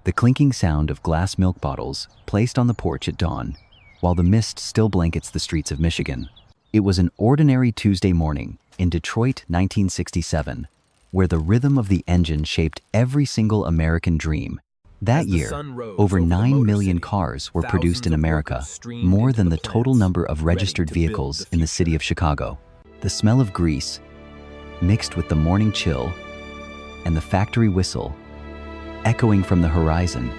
the clinking sound of glass milk bottles placed on the porch at dawn, while the mist still blankets the streets of Michigan. It was an ordinary Tuesday morning in Detroit, 1967, where the rhythm of the engine shaped every single American dream. That year, over 9 million cars were produced in America, more than the total number of registered vehicles in the city of Chicago. The smell of grease, mixed with the morning chill and the factory whistle, echoing from the horizon,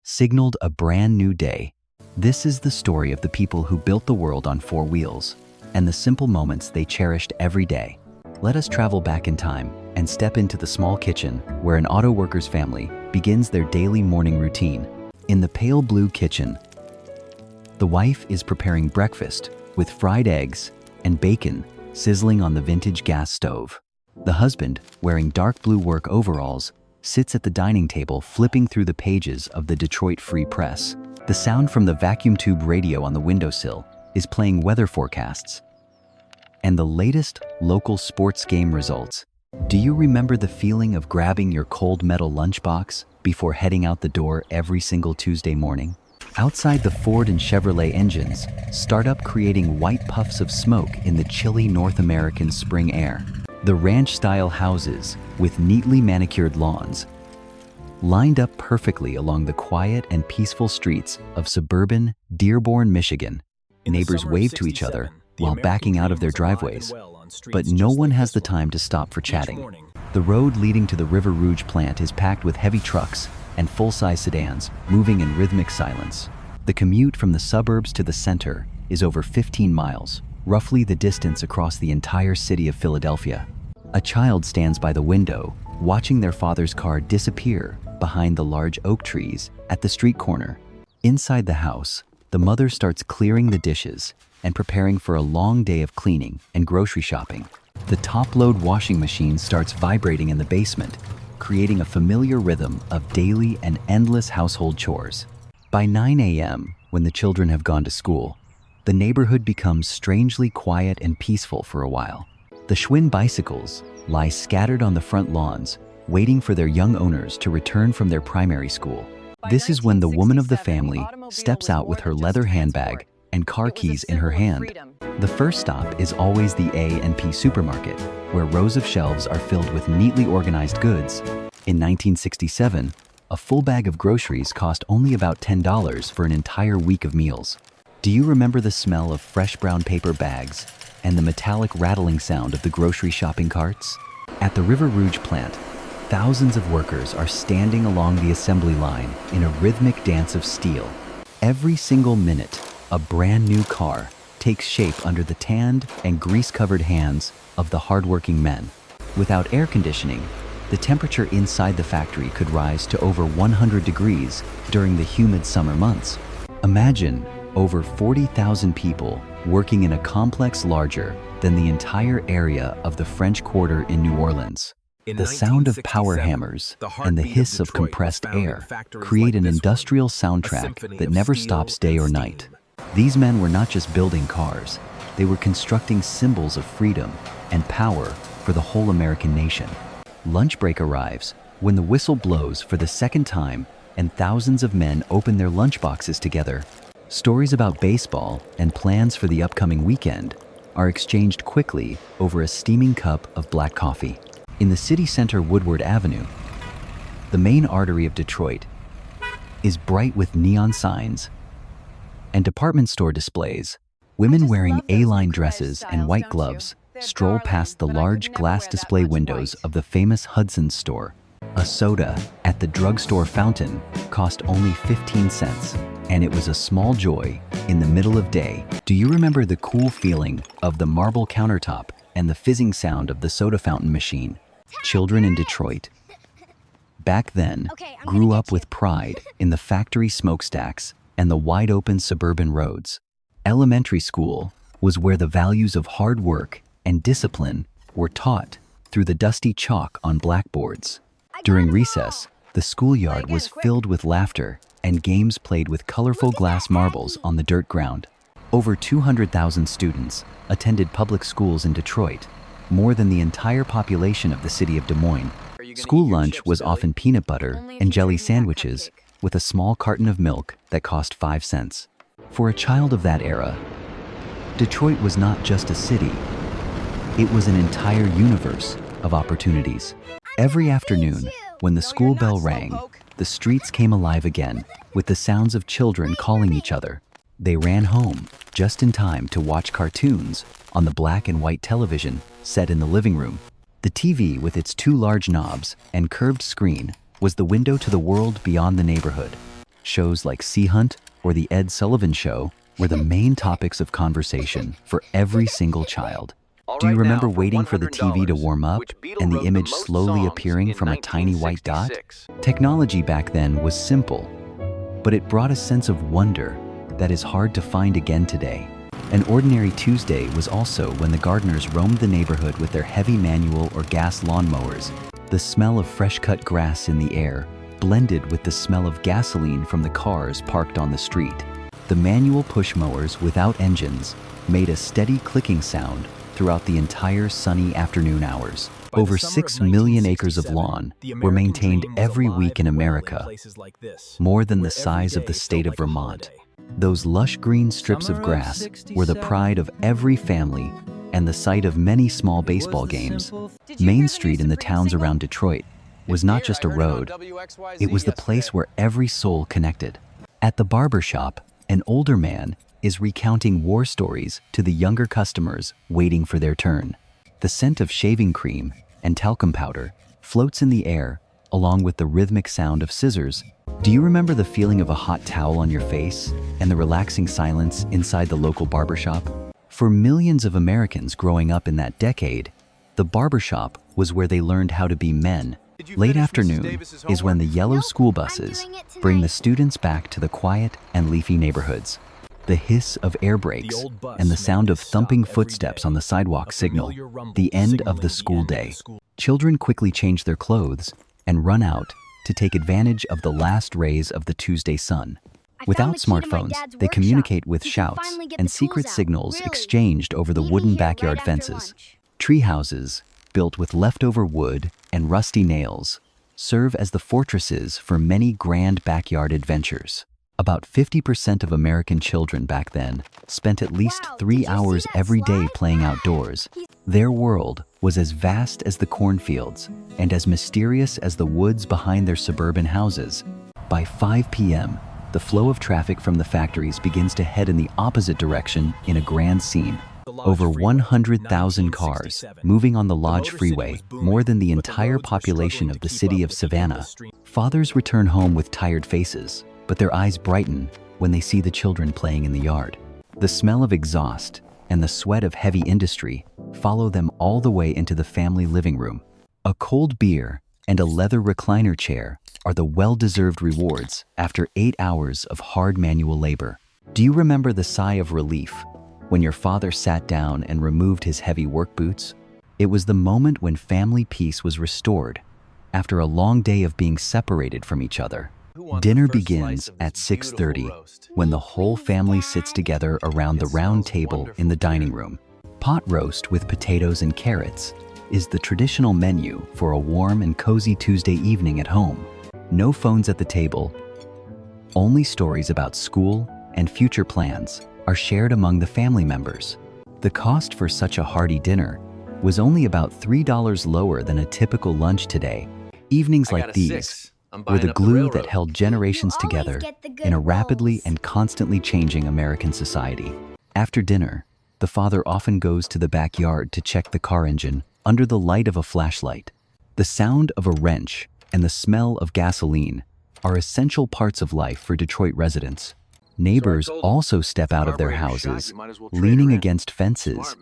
signaled a brand new day. This is the story of the people who built the world on four wheels and the simple moments they cherished every day. Let us travel back in time and step into the small kitchen where an auto worker's family begins their daily morning routine. In the pale blue kitchen, the wife is preparing breakfast with fried eggs and bacon sizzling on the vintage gas stove. The husband, wearing dark blue work overalls, sits at the dining table flipping through the pages of the Detroit Free Press. The sound from the vacuum tube radio on the windowsill is playing weather forecasts and the latest local sports game results. Do you remember the feeling of grabbing your cold metal lunchbox before heading out the door every single Tuesday morning? Outside, the Ford and Chevrolet engines start up, creating white puffs of smoke in the chilly North American spring air. The ranch-style houses, with neatly manicured lawns, lined up perfectly along the quiet and peaceful streets of suburban Dearborn, Michigan. Neighbors wave to each other while backing out of their driveways, but no one has the time to stop for chatting. The road leading to the River Rouge plant is packed with heavy trucks and full-size sedans moving in rhythmic silence. The commute from the suburbs to the center is over 15 miles, roughly the distance across the entire city of Philadelphia. A child stands by the window, watching their father's car disappear behind the large oak trees at the street corner. Inside the house, the mother starts clearing the dishes and preparing for a long day of cleaning and grocery shopping. The top-load washing machine starts vibrating in the basement, creating a familiar rhythm of daily and endless household chores. By 9 a.m., when the children have gone to school, the neighborhood becomes strangely quiet and peaceful for a while. The Schwinn bicycles lie scattered on the front lawns, waiting for their young owners to return from their primary school. This is when the woman of the family steps out with her leather handbag and car keys in her hand. The first stop is always the A&P supermarket, where rows of shelves are filled with neatly organized goods. In 1967, a full bag of groceries cost only about $10 for an entire week of meals. Do you remember the smell of fresh brown paper bags and the metallic rattling sound of the grocery shopping carts? At the River Rouge plant, thousands of workers are standing along the assembly line in a rhythmic dance of steel. Every single minute, a brand new car takes shape under the tanned and grease-covered hands of the hardworking men. Without air conditioning, the temperature inside the factory could rise to over 100 degrees during the humid summer months. Imagine over 40,000 people working in a complex larger than the entire area of the French Quarter in New Orleans. The sound of power hammers and the hiss of compressed air create an industrial soundtrack that never stops day or night. These men were not just building cars, they were constructing symbols of freedom and power for the whole American nation. Lunch break arrives when the whistle blows for the second time and thousands of men open their lunchboxes together. Stories about baseball and plans for the upcoming weekend are exchanged quickly over a steaming cup of black coffee. In the city center, Woodward Avenue, the main artery of Detroit, is bright with neon signs and department store displays. Women wearing A-line dresses and white gloves stroll past the large glass display windows of the famous Hudson's store. A soda at the drugstore fountain cost only 15 cents, and it was a small joy in the middle of day. Do you remember the cool feeling of the marble countertop and the fizzing sound of the soda fountain machine? Children in Detroit, back then, grew up with pride in the factory smokestacks and the wide-open suburban roads. Elementary school was where the values of hard work and discipline were taught through the dusty chalk on blackboards. During recess, the schoolyard was filled with laughter and games played with colorful glass marbles on the dirt ground. Over 200,000 students attended public schools in Detroit, more than the entire population of the city of Des Moines. School lunch was often peanut butter and jelly sandwiches with a small carton of milk that cost 5 cents. For a child of that era, Detroit was not just a city, it was an entire universe of opportunities. Every afternoon, when the school bell rang, the streets came alive again with the sounds of children calling each other. They ran home just in time to watch cartoons on the black and white television set in the living room. The TV, with its 2 large knobs and curved screen, was the window to the world beyond the neighborhood. Shows like Sea Hunt or The Ed Sullivan Show were the main topics of conversation for every single child. Do you remember waiting for the TV to warm up and the image slowly appearing from a tiny white dot? Technology back then was simple, but it brought a sense of wonder that is hard to find again today. An ordinary Tuesday was also when the gardeners roamed the neighborhood with their heavy manual or gas lawnmowers. The smell of fresh-cut grass in the air blended with the smell of gasoline from the cars parked on the street. The manual push mowers without engines made a steady clicking sound throughout the entire sunny afternoon hours. Over 6 million acres of lawn were maintained every week in America, more than the size of the state of Vermont. Those lush green strips of grass were the pride of every family and the site of many small baseball games. Main Street in the towns around Detroit was not just a road, it was the place where every soul connected. At the barber shop, an older man is recounting war stories to the younger customers waiting for their turn. The scent of shaving cream and talcum powder floats in the air along with the rhythmic sound of scissors. Do you remember the feeling of a hot towel on your face and the relaxing silence inside the local barbershop? For millions of Americans growing up in that decade, the barbershop was where they learned how to be men. Late afternoon is when the yellow school buses bring the students back to the quiet and leafy neighborhoods. The hiss of air brakes and the sound of thumping footsteps on the sidewalk signal the end of the school day. Children quickly change their clothes and run out to take advantage of the last rays of the Tuesday sun. Without smartphones, they communicate with shouts and secret signals exchanged over the wooden backyard fences. Tree houses, built with leftover wood and rusty nails, serve as the fortresses for many grand backyard adventures. About 50% of American children back then spent at least 3 hours every day playing outdoors. Their world was as vast as the cornfields and as mysterious as the woods behind their suburban houses. By 5 p.m., the flow of traffic from the factories begins to head in the opposite direction in a grand scene. Over 100,000 cars moving on the Lodge Freeway, more than the entire population of the city of Savannah. Fathers return home with tired faces, but their eyes brighten when they see the children playing in the yard. The smell of exhaust and the sweat of heavy industry follow them all the way into the family living room. A cold beer and a leather recliner chair are the well-deserved rewards after 8 hours of hard manual labor. Do you remember the sigh of relief when your father sat down and removed his heavy work boots? It was the moment when family peace was restored after a long day of being separated from each other. Dinner begins at 6:30 when the whole family sits together around the round table in the dining room. Pot roast with potatoes and carrots is the traditional menu for a warm and cozy Tuesday evening at home. No phones at the table, only stories about school and future plans are shared among the family members. The cost for such a hearty dinner was only about $3 lower than a typical lunch today. Evenings like these were the glue that held generations together in a rapidly and constantly changing American society. After dinner, the father often goes to the backyard to check the car engine under the light of a flashlight. The sound of a wrench and the smell of gasoline are essential parts of life for Detroit residents. Neighbors also step out of their houses, leaning against fences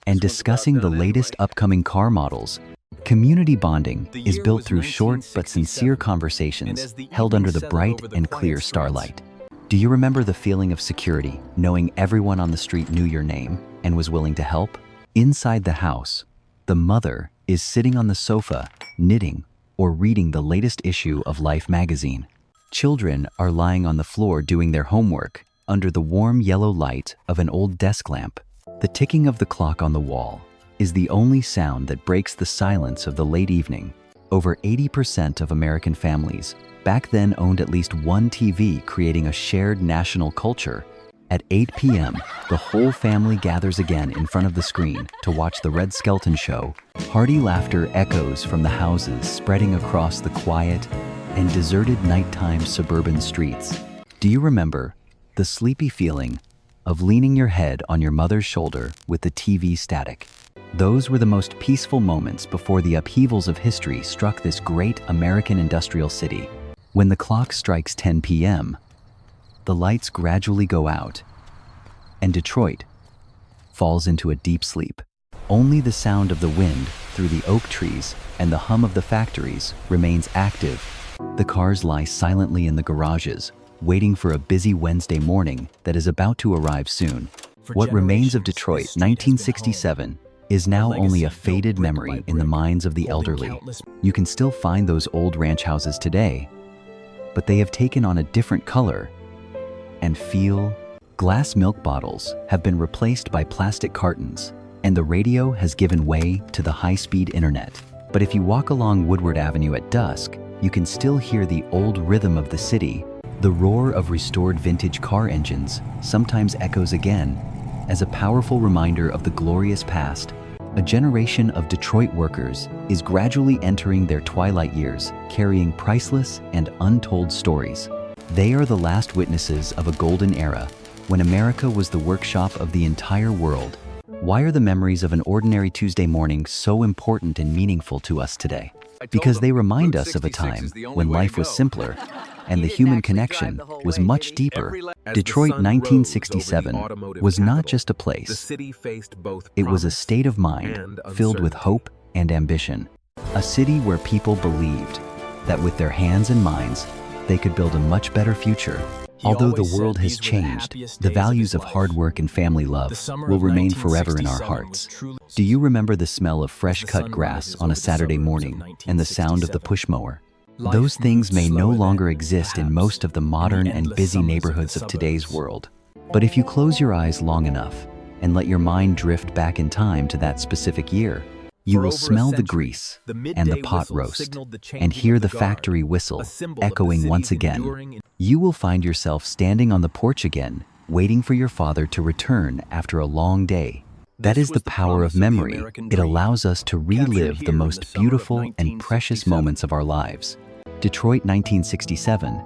and discussing the latest upcoming car models. Community bonding is built through short but sincere conversations held under the bright and clear starlight. Do you remember the feeling of security, knowing everyone on the street knew your name and was willing to help? Inside the house, the mother is sitting on the sofa, knitting or reading the latest issue of Life magazine. Children are lying on the floor doing their homework under the warm yellow light of an old desk lamp. The ticking of the clock on the wall is the only sound that breaks the silence of the late evening. Over 80% of American families back then owned at least one TV, creating a shared national culture. At 8 p.m., the whole family gathers again in front of the screen to watch the Red Skelton Show. Hearty laughter echoes from the houses, spreading across the quiet and deserted nighttime suburban streets. Do you remember the sleepy feeling of leaning your head on your mother's shoulder with the TV static? Those were the most peaceful moments before the upheavals of history struck this great American industrial city. When the clock strikes 10 p.m., the lights gradually go out, and Detroit falls into a deep sleep. Only the sound of the wind through the oak trees and the hum of the factories remains active. The cars lie silently in the garages, waiting for a busy Wednesday morning that is about to arrive soon. What remains of Detroit 1967 is now only a faded memory in the minds of the elderly. You can still find those old ranch houses today, but they have taken on a different color and feel. Glass milk bottles have been replaced by plastic cartons, and the radio has given way to the high-speed internet. But if you walk along Woodward Avenue at dusk, you can still hear the old rhythm of the city. The roar of restored vintage car engines sometimes echoes again as a powerful reminder of the glorious past. A generation of Detroit workers is gradually entering their twilight years, carrying priceless and untold stories. They are the last witnesses of a golden era, when America was the workshop of the entire world. Why are the memories of an ordinary Tuesday morning so important and meaningful to us today? Because they remind us of a time when life was simpler and the human connection was much deeper. Detroit 1967 was not just a place. It was a state of mind filled with hope and ambition. A city where people believed that with their hands and minds, they could build a much better future. Although the world has changed, the values of hard work and family love will remain forever in our hearts. Do you remember the smell of fresh-cut grass on a Saturday morning and the sound of the push mower? Those things may no longer exist in most of the modern and busy neighborhoods of today's world. But if you close your eyes long enough and let your mind drift back in time to that specific year, you will smell the grease and the pot roast and hear the factory whistle echoing once again. You will find yourself standing on the porch again, waiting for your father to return after a long day. That is the power of memory. It allows us to relive the most beautiful and precious moments of our lives. Detroit 1967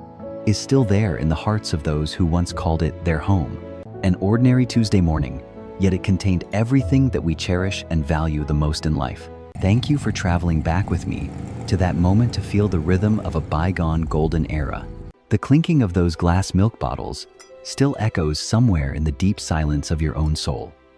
is still there in the hearts of those who once called it their home. An ordinary Tuesday morning, yet it contained everything that we cherish and value the most in life. Thank you for traveling back with me to that moment to feel the rhythm of a bygone golden era. The clinking of those glass milk bottles still echoes somewhere in the deep silence of your own soul.